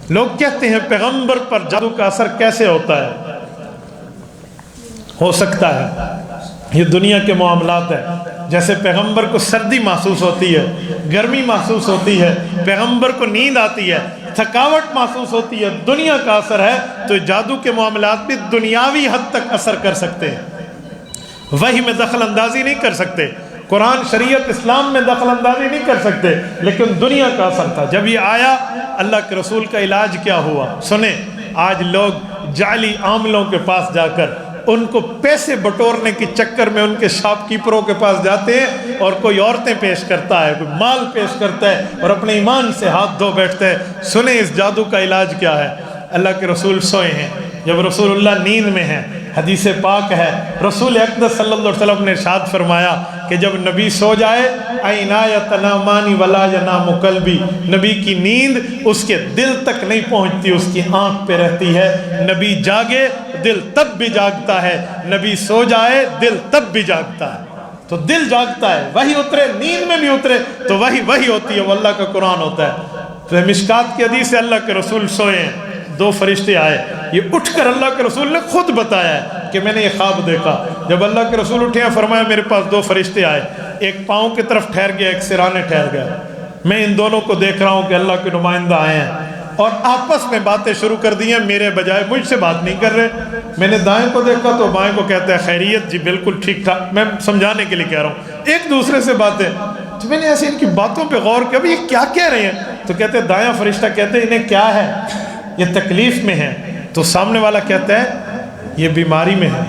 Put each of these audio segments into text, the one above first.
لوگ کہتے ہیں پیغمبر پر جادو کا اثر کیسے ہوتا ہے؟ ہو سکتا ہے یہ دنیا کے معاملات ہیں، جیسے پیغمبر کو سردی محسوس ہوتی ہے، گرمی محسوس ہوتی ہے، پیغمبر کو نیند آتی ہے، تھکاوٹ محسوس ہوتی ہے، دنیا کا اثر ہے، تو جادو کے معاملات بھی دنیاوی حد تک اثر کر سکتے ہیں۔ وحی میں دخل اندازی نہیں کر سکتے، قرآن شریعت اسلام میں دخل اندازی نہیں کر سکتے، لیکن دنیا کا اثر تھا۔ جب یہ آیا، اللہ کے رسول کا علاج کیا ہوا سنیں۔ آج لوگ جعلی عاملوں کے پاس جا کر ان کو پیسے بٹورنے کے چکر میں ان کے شاپ کیپروں کے پاس جاتے ہیں، اور کوئی عورتیں پیش کرتا ہے، کوئی مال پیش کرتا ہے، اور اپنے ایمان سے ہاتھ دھو بیٹھتے ہیں۔ سنیں اس جادو کا علاج کیا ہے۔ اللہ کے رسول سوئے ہیں، جب رسول اللہ نیند میں ہیں، حدیث پاک ہے، رسول اقدس صلی اللہ علیہ وسلم نے ارشاد فرمایا کہ جب نبی سو جائے، عینایا تنامانی ولا ینام قلبی، نبی کی نیند اس کے دل تک نہیں پہنچتی، اس کی آنکھ پہ رہتی ہے۔ نبی جاگے دل تب بھی جاگتا ہے، نبی سو جائے دل تب بھی جاگتا ہے۔ تو دل جاگتا ہے، وحی اترے، نیند میں بھی اترے تو وحی ہوتی ہے، وہ اللہ کا قرآن ہوتا ہے۔ تو مشکات کی حدیث سے اللہ کے رسول سوئے ہیں، دو فرشتے آئے، یہ اٹھ کر اللہ کے رسول نے خود بتایا ہے کہ میں نے یہ خواب دیکھا۔ جب اللہ کے رسول اٹھے ہیں، فرمایا میرے پاس دو فرشتے آئے، ایک پاؤں کی طرف ٹھہر گیا، ایک سرانے ٹھہر گیا، میں ان دونوں کو دیکھ رہا ہوں کہ اللہ کے نمائندہ آئے ہیں، اور آپس میں باتیں شروع کر دی ہیں، میرے بجائے مجھ سے بات نہیں کر رہے۔ میں نے دائیں کو دیکھا تو بائیں کو کہتا ہے خیریت جی، بالکل ٹھیک ٹھاک، میں سمجھانے کے لیے کہہ رہا ہوں، ایک دوسرے سے باتیں۔ تو میں نے ایسے ان کی باتوں پہ غور کیا، یہ کیا کہہ رہے ہیں؟ تو کہتے ہیں دایاں فرشتہ کہتے ہیں انہیں کیا ہے، یہ تکلیف میں ہے۔ تو سامنے والا کہتا ہے یہ بیماری میں ہے۔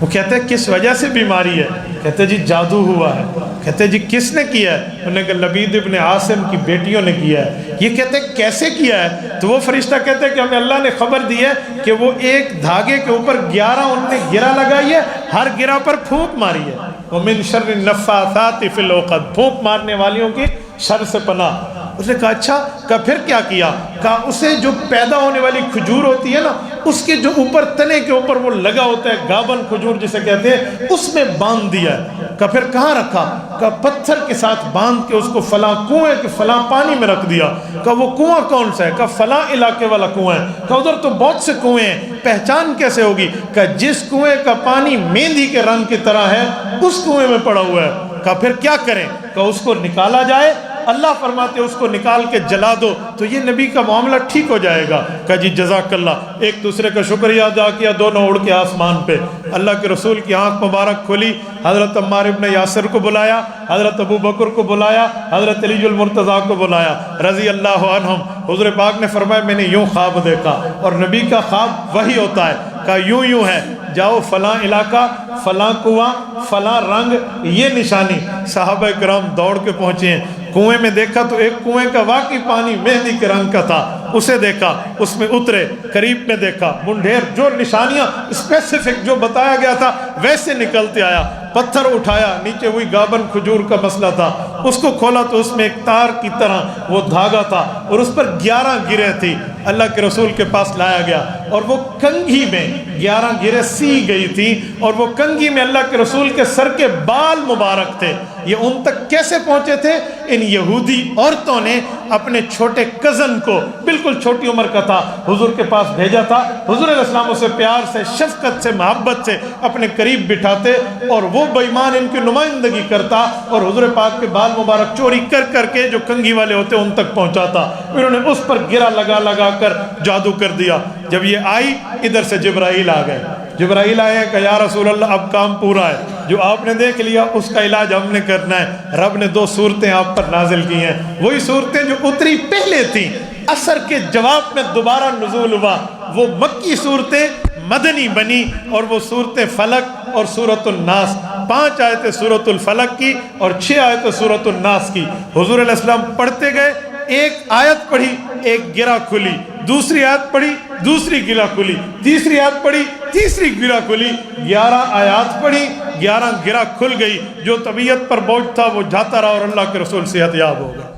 وہ کہتا ہے کس وجہ سے بیماری ہے؟ کہتے ہیں جی جادو ہوا ہے۔ کہتے ہیں جی کس نے کیا ہے؟ انہوں نے کہا لبید ابن عاصم کی بیٹیوں نے کیا ہے۔ یہ کہتے ہیں کیسے کیا ہے؟ تو وہ فرشتہ کہتے ہیں کہ ہمیں اللہ نے خبر دی ہے کہ وہ ایک دھاگے کے اوپر 11 ان نے گرہ لگائی ہے، ہر گرہ پر پھونک ماری ہے۔ وَمِن شَرِّ النَّفَّاثَاتِ فِي الْعُقَدِ، پھونک مارنے والیوں کی شر سے پناہ۔ اس نے کہا اچھا، کہا پھر کیا کیا؟ کہا اسے جو پیدا ہونے والی کھجور ہوتی ہے نا، اس کے جو اوپر تنے کے اوپر وہ لگا ہوتا ہے، گابن کھجور جسے کہتے ہیں، اس میں باندھ دیا ہے۔ کہا پھر کہاں رکھا؟ کہا پتھر کے ساتھ باندھ کے اس کو فلاں کنویں کے فلاں پانی میں رکھ دیا۔ کہا وہ کنواں کون سا ہے؟ کہا فلاں علاقے والا کنواں ہے۔ کہا ادھر تو بہت سے کنویں ہیں، پہچان کیسے ہوگی؟ کہا جس کنویں کا پانی مہندی کے رنگ کی طرح ہے اس کنویں میں پڑا ہوا ہے۔ کہا پھر کیا کریں؟ کہا اس کو نکالا جائے، اللہ فرماتے اس کو نکال کے جلا دو تو یہ نبی کا معاملہ ٹھیک ہو جائے گا۔ کہا جی جزاک اللہ۔ ایک دوسرے کا شکریہ ادا کیا، دونوں اڑ کے آسمان پہ۔ اللہ کے رسول کی آنکھ مبارک کھلی، حضرت عمار ابن یاسر کو بلایا، حضرت ابو بکر کو بلایا، حضرت علی المرتضیٰ کو بلایا رضی اللہ عنہم۔ حضور پاک نے فرمایا میں نے یوں خواب دیکھا، اور نبی کا خواب وہی ہوتا ہے۔ کہا یوں ہے، جاؤ فلاں علاقہ، فلاں کنواں، فلاں رنگ، یہ نشانی۔ صحابہ کرام دوڑ کے پہنچے ہیں، کنویں میں دیکھا تو ایک کنویں کا واقعی پانی مہندی کے رنگ کا تھا، اسے دیکھا، اس میں اترے، قریب میں دیکھا، منڈھیر جو نشانیاں اسپیسیفک جو بتایا گیا تھا ویسے نکلتے آیا۔ پتھر اٹھایا، نیچے ہوئی گابن کھجور کا مسئلہ تھا، اس کو کھولا تو اس میں ایک تار کی طرح وہ دھاگا تھا، اور اس پر 11 گریں تھی۔ اللہ کے رسول کے پاس لایا گیا، اور وہ کنگھی میں 11 گریں سی گئی تھی، اور وہ کنگھی میں اللہ کے رسول کے سر کے بال مبارک تھے۔ یہ ان تک کیسے پہنچے تھے؟ ان یہودی عورتوں نے اپنے چھوٹے کزن کو، بالکل چھوٹی عمر کا تھا، حضور کے پاس بھیجا تھا۔ حضور علیہ السلام اسے پیار سے، شفقت سے، محبت سے اپنے قریب بٹھاتے، اور وہ بے ایمان ان کی نمائندگی کرتا، اور حضور پاک کے بال مبارک چوری کر کر کے جو کنگھی والے ہوتے ان تک پہنچاتا۔ انہوں نے اس پر گرہ لگا کر جادو کر دیا۔ جب یہ آئی، ادھر سے جبرائیل آ گئے۔ جبرائیل آئے کہ یا رسول اللہ اب کام پورا ہے، جو آپ نے دیکھ لیا اس کا علاج ہم نے کرنا ہے۔ رب نے 2 صورتیں آپ پر نازل کی ہیں، وہی صورتیں جو اتری پہلے تھیں، اثر کے جواب میں دوبارہ نزول ہوا۔ وہ مکی صورتیں مدنی بنی، اور وہ صورتیں فلق اور سورۃ الناس، 5 آیتیں سورۃ الفلق کی اور 6 آیتیں سورۃ الناس کی۔ حضور علیہ السلام پڑھتے گئے، ایک آیت پڑھی، ایک گرہ کھلی، دوسری آیت پڑھی، دوسری گرہ کھلی، تیسری آیت پڑھی، تیسری گرہ کھلی، 11 آیات پڑھی، 11 گرہ کھل گئی۔ جو طبیعت پر بوجھ تھا وہ جاتا رہا، اور اللہ کے رسول صحت یاب ہو گئے۔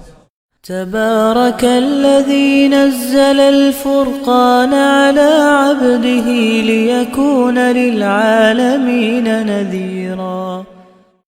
تبارك الذي نزل الفرقان على عبده ليكون للعالمين نذيرا